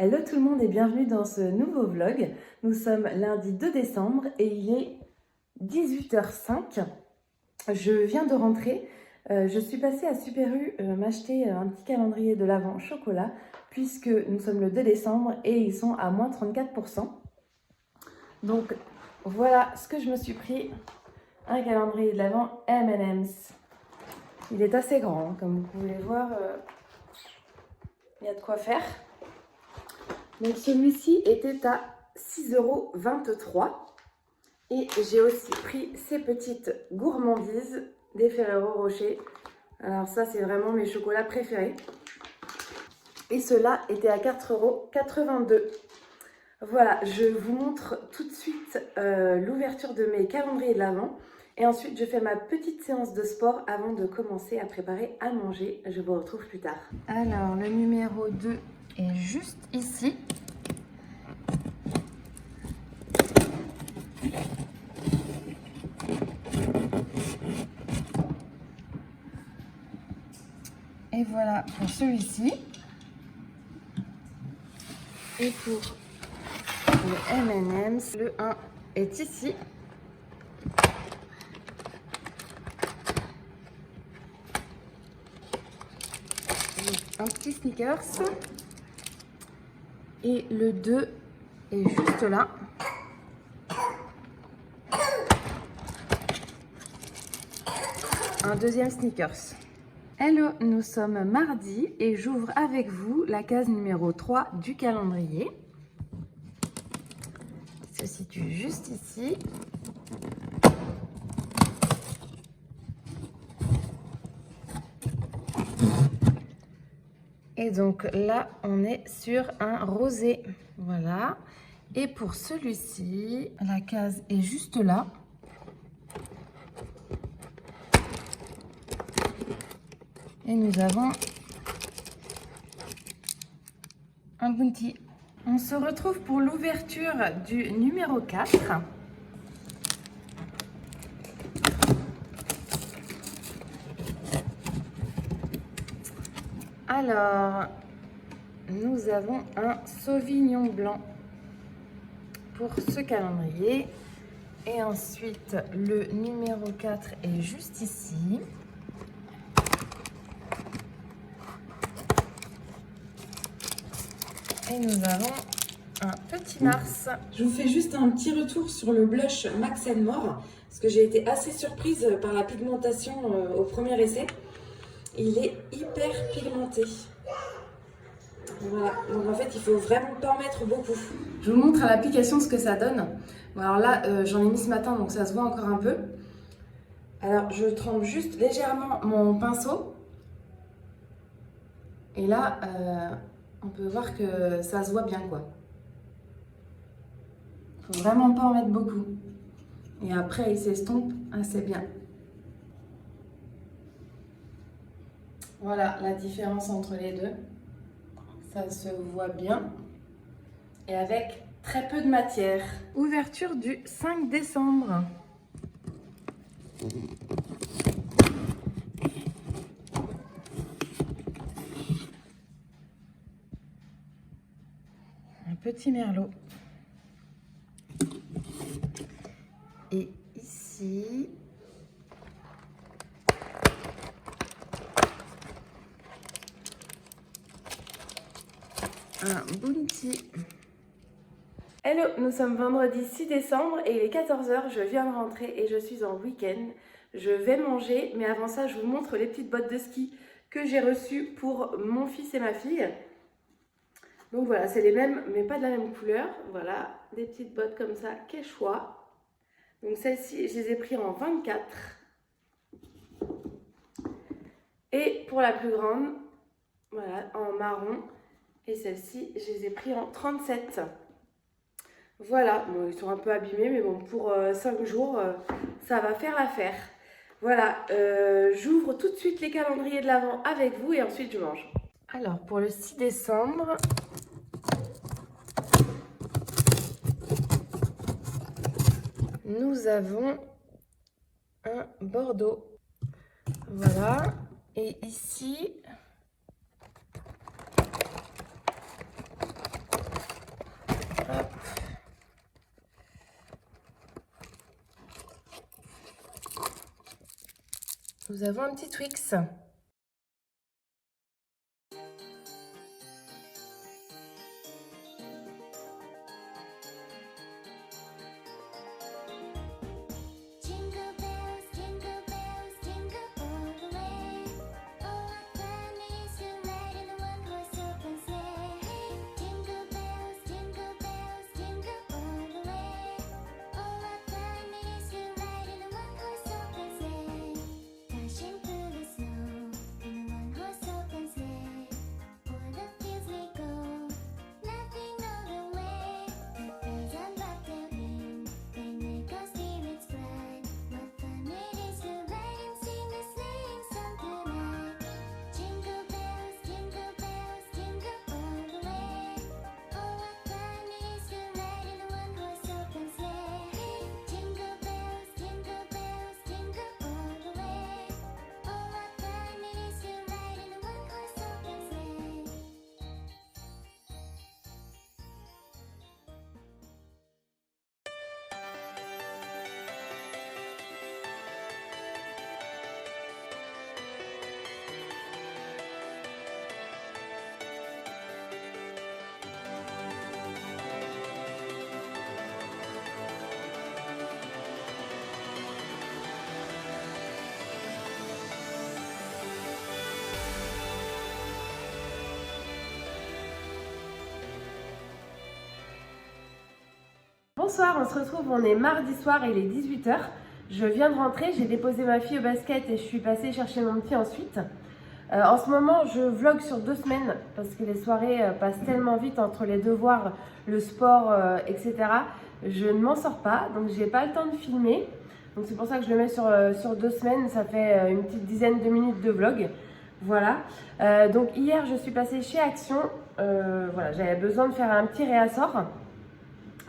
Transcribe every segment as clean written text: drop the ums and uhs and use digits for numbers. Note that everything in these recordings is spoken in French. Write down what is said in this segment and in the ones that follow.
Hello tout le monde et bienvenue dans ce nouveau vlog. Nous sommes lundi 2 décembre et il est 18h05. Je viens de rentrer. Je suis passée à Super U m'acheter un petit calendrier de l'Avent chocolat puisque nous sommes le 2 décembre et ils sont à moins 34%. Donc voilà ce que je me suis pris. Un calendrier de l'Avent M&M's. Il est assez grand, hein, comme vous pouvez le voir. Il y a de quoi faire. Donc celui-ci était à 6,23 € et j'ai aussi pris ces petites gourmandises des Ferrero Rocher. Alors ça c'est vraiment mes chocolats préférés. Et cela était à 4,82 €. Voilà, je vous montre tout de suite l'ouverture de mes calendriers de l'Avent. Et ensuite je fais ma petite séance de sport avant de commencer à préparer à manger. Je vous retrouve plus tard. Alors le numéro 2 est juste ici. Et voilà pour celui-ci. Et pour le M&M's, le 1 est ici. Donc, un petit Snickers. Et le 2 est juste là. Un deuxième Snickers. Hello, nous sommes mardi et j'ouvre avec vous la case numéro 3 du calendrier. Il se situe juste ici. Et donc là, on est sur un rosé. Voilà. Et pour celui-ci, la case est juste là. Et nous avons un bounty. On se retrouve pour l'ouverture du numéro 4. Alors, nous avons un Sauvignon blanc pour ce calendrier. Et ensuite, le numéro 4 est juste ici. Et nous avons un petit Mars. Je vous fais juste un petit retour sur le blush Max & More parce que j'ai été assez surprise par la pigmentation au premier essai. Il est hyper pigmenté. Voilà, donc en fait il faut vraiment pas en mettre beaucoup. Je vous montre à l'application ce que ça donne. Bon, alors là j'en ai mis ce matin donc ça se voit encore un peu. Alors je trempe juste légèrement mon pinceau. Et là on peut voir que ça se voit bien quoi. Faut vraiment pas en mettre beaucoup. Et après il s'estompe assez bien. Voilà la différence entre les deux. Ça se voit bien. Et avec très peu de matière. Ouverture du 5 décembre. Un petit merlot. Et ici, un bounty. Hello, nous sommes vendredi 6 décembre et il est 14 h. Je viens de rentrer et je suis en week-end. Je vais manger, mais avant ça, je vous montre les petites bottes de ski que j'ai reçues pour mon fils et ma fille. Donc voilà, c'est les mêmes, mais pas de la même couleur. Voilà, des petites bottes comme ça, Quechua. Donc celles-ci, je les ai pris en 24. Et pour la plus grande, voilà, en marron. Et celles-ci, je les ai pris en 37. Voilà, bon, ils sont un peu abîmés, mais bon, pour 5 jours, ça va faire l'affaire. Voilà, j'ouvre tout de suite les calendriers de l'Avent avec vous et ensuite je mange. Alors, pour le 6 décembre, nous avons un Bordeaux. Voilà, et ici, Hop. Nous avons un petit Twix. Bonsoir, on se retrouve, on est mardi soir, il est 18 h. Je viens de rentrer, j'ai déposé ma fille au basket et je suis passée chercher mon petit ensuite. En ce moment, je vlog sur 2 semaines parce que les soirées passent tellement vite entre les devoirs, le sport, etc. Je ne m'en sors pas, donc j'ai pas le temps de filmer. Donc c'est pour ça que je le mets sur 2 semaines, ça fait une petite dizaine de minutes de vlog. Voilà. Donc hier, je suis passée chez Action. Voilà, j'avais besoin de faire un petit réassort.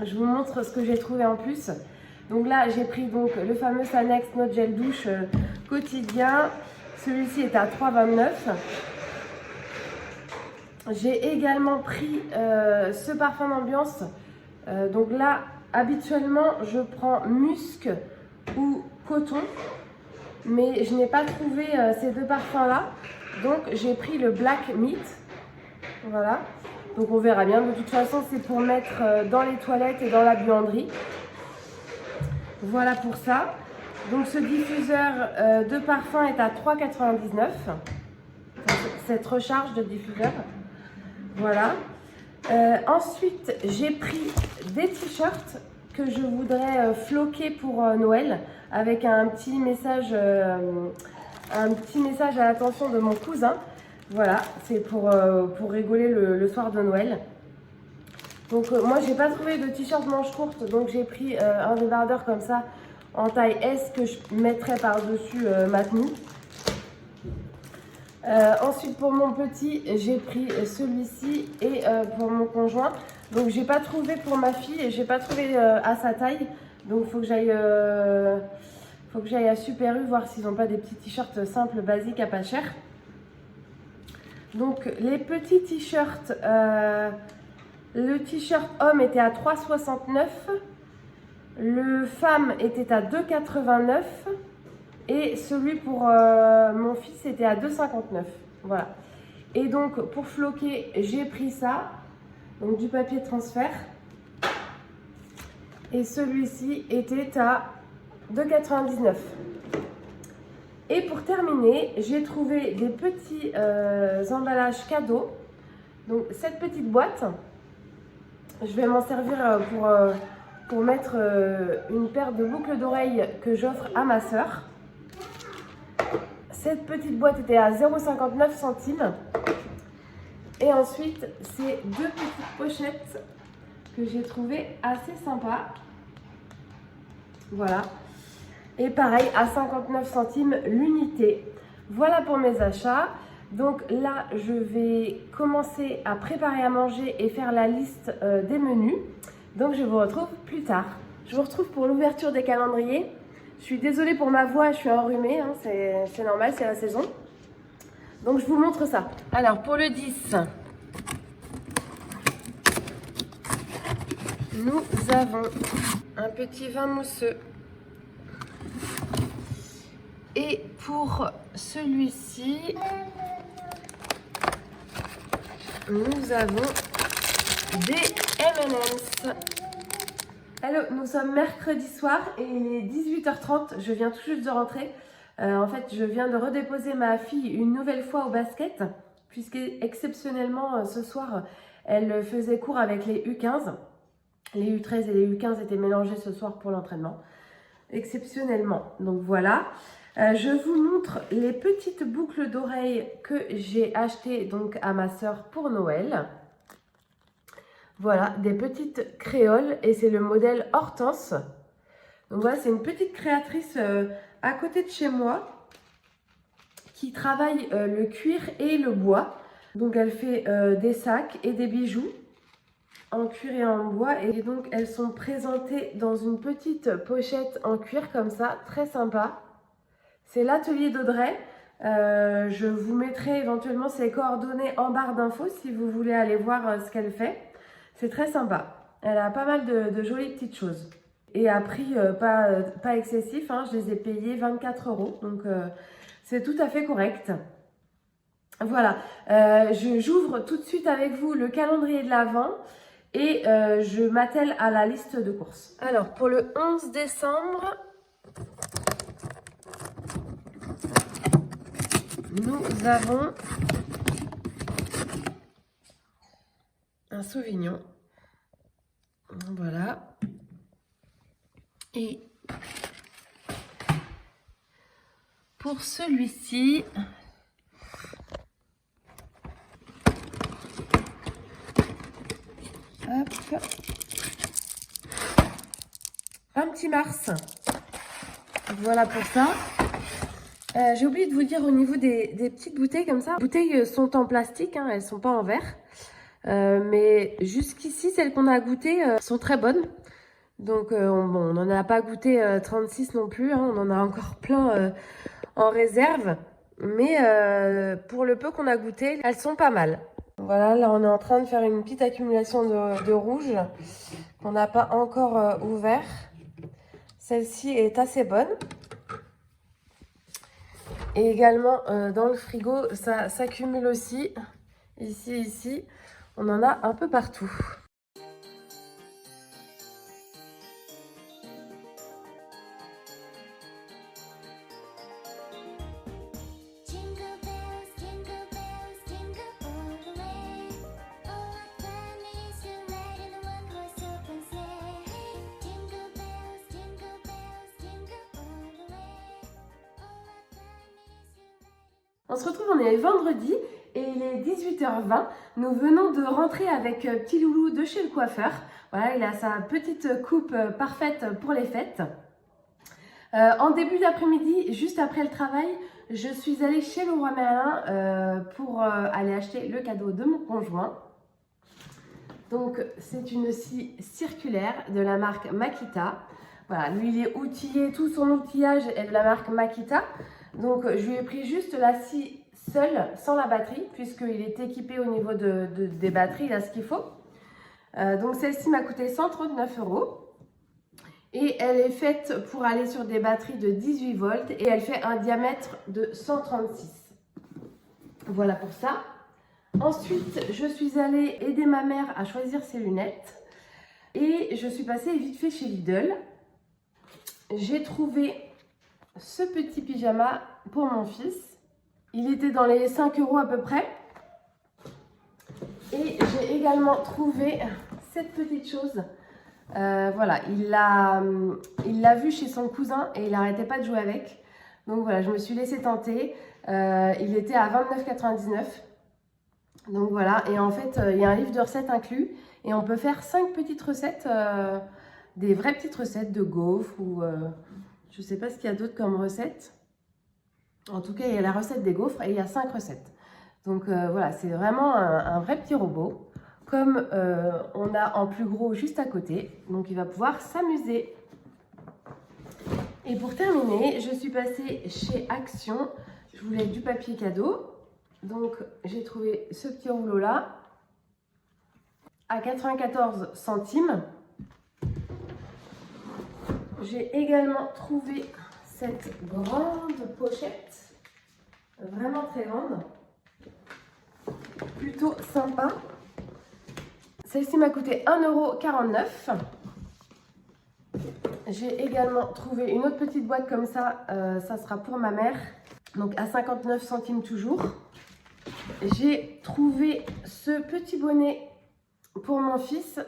Je vous montre ce que j'ai trouvé en plus. Donc là, j'ai pris donc le fameux Sanex Note Gel Douche quotidien. Celui-ci est à 3,29 €. J'ai également pris ce parfum d'ambiance. Donc là, habituellement, je prends musc ou coton. Mais je n'ai pas trouvé ces 2 parfums-là. Donc j'ai pris le Black Meat. Voilà. Donc on verra bien. De toute façon, c'est pour mettre dans les toilettes et dans la buanderie. Voilà pour ça. Donc ce diffuseur de parfum est à 3,99 €. Cette recharge de diffuseur. Voilà. Ensuite, j'ai pris des t-shirts que je voudrais floquer pour Noël avec un petit message à l'attention de mon cousin. Voilà, c'est pour rigoler le soir de Noël. Donc moi, j'ai pas trouvé de t-shirt manche courte, donc j'ai pris un débardeur comme ça en taille S que je mettrai par-dessus ma tenue. Ensuite, pour mon petit, j'ai pris celui-ci et pour mon conjoint. Donc j'ai pas trouvé pour ma fille et j'ai pas trouvé à sa taille. Donc il faut que j'aille à Super U voir s'ils n'ont pas des petits t-shirts simples, basiques, à pas cher. Donc les petits t-shirts, le t-shirt homme était à 3,69 €, le femme était à 2,89 € et celui pour mon fils était à 2,59 €. Voilà. Et donc pour floquer, j'ai pris ça, donc du papier de transfert. Et celui-ci était à 2,99 €. Et pour terminer, j'ai trouvé des petits emballages cadeaux. Donc cette petite boîte, je vais m'en servir pour mettre une paire de boucles d'oreilles que j'offre à ma sœur. Cette petite boîte était à 0,59 centimes. Et ensuite, c'est 2 petites pochettes que j'ai trouvées assez sympas. Voilà. Et pareil, à 59 centimes l'unité. Voilà pour mes achats. Donc là, je vais commencer à préparer à manger et faire la liste des menus. Donc je vous retrouve plus tard. Je vous retrouve pour l'ouverture des calendriers. Je suis désolée pour ma voix, je suis enrhumée, hein, c'est normal, c'est la saison. Donc je vous montre ça. Alors pour le 10, Nous avons un petit vin mousseux. Et pour celui-ci, nous avons des M&M's. Hello, nous sommes mercredi soir et il est 18h30. Je viens tout juste de rentrer. En fait, je viens de redéposer ma fille une nouvelle fois au basket, puisque exceptionnellement, ce soir, elle faisait cours avec les U15. Les U13 et les U15 étaient mélangés ce soir pour l'entraînement. Exceptionnellement. Donc voilà. Je vous montre les petites boucles d'oreilles que j'ai achetées donc à ma sœur pour Noël. Voilà, des petites créoles et c'est le modèle Hortense. Donc voilà, c'est une petite créatrice à côté de chez moi qui travaille le cuir et le bois. Donc elle fait des sacs et des bijoux en cuir et en bois. Et donc elles sont présentées dans une petite pochette en cuir comme ça, très sympa. C'est l'atelier d'Audrey. Je vous mettrai éventuellement ses coordonnées en barre d'infos si vous voulez aller voir ce qu'elle fait. C'est très sympa. Elle a pas mal de jolies petites choses. Et à prix pas excessif, hein, je les ai payés 24 €. Donc c'est tout à fait correct. Voilà. J'ouvre tout de suite avec vous le calendrier de l'Avent. Et je m'attelle à la liste de courses. Alors pour le 11 décembre... nous avons un Sauvignon. Voilà. Et pour celui-ci, hop, un petit Mars. Voilà pour ça. J'ai oublié de vous dire au niveau des petites bouteilles comme ça. Les bouteilles sont en plastique, hein, elles ne sont pas en verre. Mais jusqu'ici, celles qu'on a goûtées sont très bonnes. Donc on n'en a pas goûté 36 non plus, hein, on en a encore plein en réserve. Mais pour le peu qu'on a goûté, elles sont pas mal. Voilà, là on est en train de faire une petite accumulation de rouge qu'on n'a pas encore ouvert. Celle-ci est assez bonne. Et également dans le frigo, ça s'accumule aussi. Ici, on en a un peu partout. On se retrouve, on est vendredi et il est 18h20. Nous venons de rentrer avec petit loulou de chez le coiffeur. Voilà, il a sa petite coupe parfaite pour les fêtes. En début d'après-midi, juste après le travail, je suis allée chez Leroy Merlin pour aller acheter le cadeau de mon conjoint. Donc, c'est une scie circulaire de la marque Makita. Voilà, lui, il est outillé, tout son outillage est de la marque Makita. Donc, je lui ai pris juste la scie seule, sans la batterie, puisqu'il est équipé au niveau des batteries, il a ce qu'il faut. Donc, celle-ci m'a coûté 139 €. Et elle est faite pour aller sur des batteries de 18 volts et elle fait un diamètre de 136. Voilà pour ça. Ensuite, je suis allée aider ma mère à choisir ses lunettes. Et je suis passée vite fait chez Lidl. J'ai trouvé ce petit pyjama pour mon fils. Il était dans les 5 € à peu près. Et j'ai également trouvé cette petite chose. Voilà, il l'a vu chez son cousin et il n'arrêtait pas de jouer avec. Donc voilà, je me suis laissée tenter. Il était à 29,99 €. Donc voilà, et en fait, il y a un livre de recettes inclus. Et on peut faire 5 petites recettes, des vraies petites recettes de gaufres ou... je ne sais pas ce qu'il y a d'autre comme recette. En tout cas, il y a la recette des gaufres et il y a 5 recettes. Donc voilà, c'est vraiment un vrai petit robot. Comme on a en plus gros juste à côté. Donc il va pouvoir s'amuser. Et pour terminer, je suis passée chez Action. Je voulais du papier cadeau. Donc j'ai trouvé ce petit rouleau là à 94 centimes. j'ai également trouvé cette grande pochette, vraiment très grande, plutôt sympa. Celle-ci m'a coûté 1,49 €. J'ai également trouvé une autre petite boîte comme ça, ça sera pour ma mère, donc à 59 centimes toujours. J'ai trouvé ce petit bonnet pour mon fils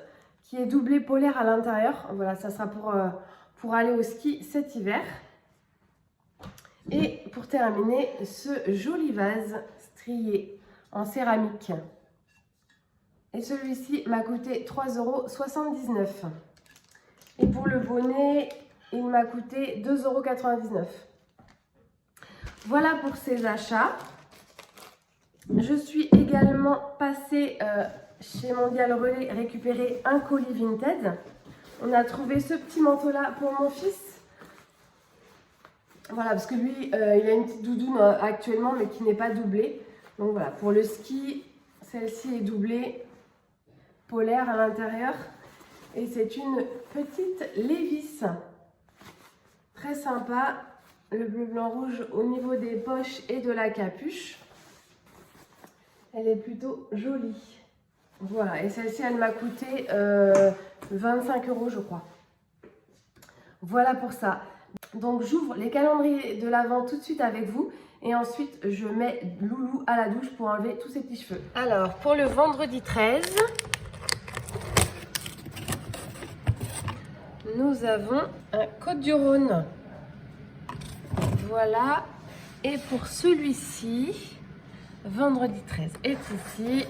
qui est doublé polaire à l'intérieur. Voilà, ça sera pour aller au ski cet hiver. Et pour terminer, ce joli vase strié en céramique. Et celui-ci m'a coûté 3,79 €. Et pour le bonnet, il m'a coûté 2,99 €. Voilà pour ces achats. Je suis également passée chez Mondial Relais récupérer un colis Vinted. On a trouvé ce petit manteau-là pour mon fils. Voilà, parce que lui, il a une petite doudoune actuellement, mais qui n'est pas doublée. Donc voilà, pour le ski, celle-ci est doublée polaire à l'intérieur. Et c'est une petite Levi's. Très sympa. Le bleu, blanc, rouge au niveau des poches et de la capuche. Elle est plutôt jolie. Voilà, et celle-ci, elle m'a coûté 25 € je crois. Voilà pour ça. Donc j'ouvre les calendriers de l'Avent tout de suite avec vous. Et ensuite, je mets Loulou à la douche pour enlever tous ses petits cheveux. Alors, pour le vendredi 13... nous avons un Côte-du-Rhône. Voilà. Et pour celui-ci, vendredi 13 est ici.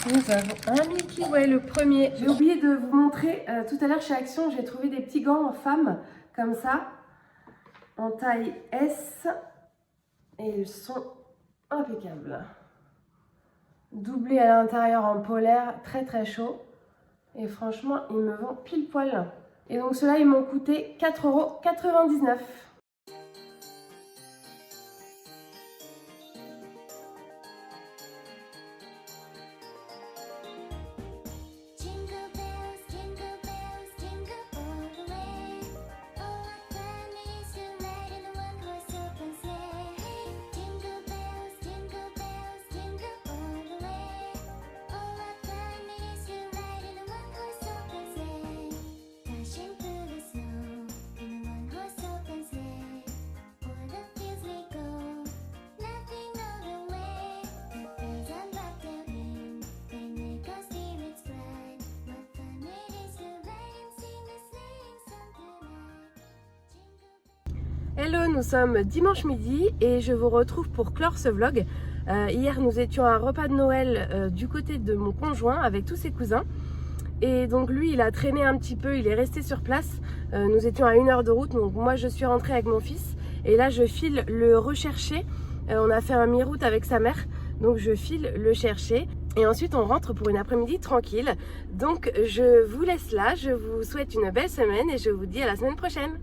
Nous avons un Mickey, ouais, le premier. J'ai oublié de vous montrer, tout à l'heure chez Action, j'ai trouvé des petits gants en femme, comme ça, en taille S. Et ils sont impeccable. Doublé à l'intérieur en polaire, très très chaud. Et franchement, ils me vont pile poil. Et donc ceux-là, ils m'ont coûté 4,99 €. Hello, nous sommes dimanche midi et je vous retrouve pour clore ce vlog. Hier, nous étions à un repas de Noël du côté de mon conjoint avec tous ses cousins. Et donc lui, il a traîné un petit peu, il est resté sur place. Nous étions à 1 heure de route, donc moi je suis rentrée avec mon fils. Et là, je file le rechercher. On a fait un mi-route avec sa mère, donc je file le chercher. Et ensuite, on rentre pour une après-midi tranquille. Donc je vous laisse là, je vous souhaite une belle semaine et je vous dis à la semaine prochaine.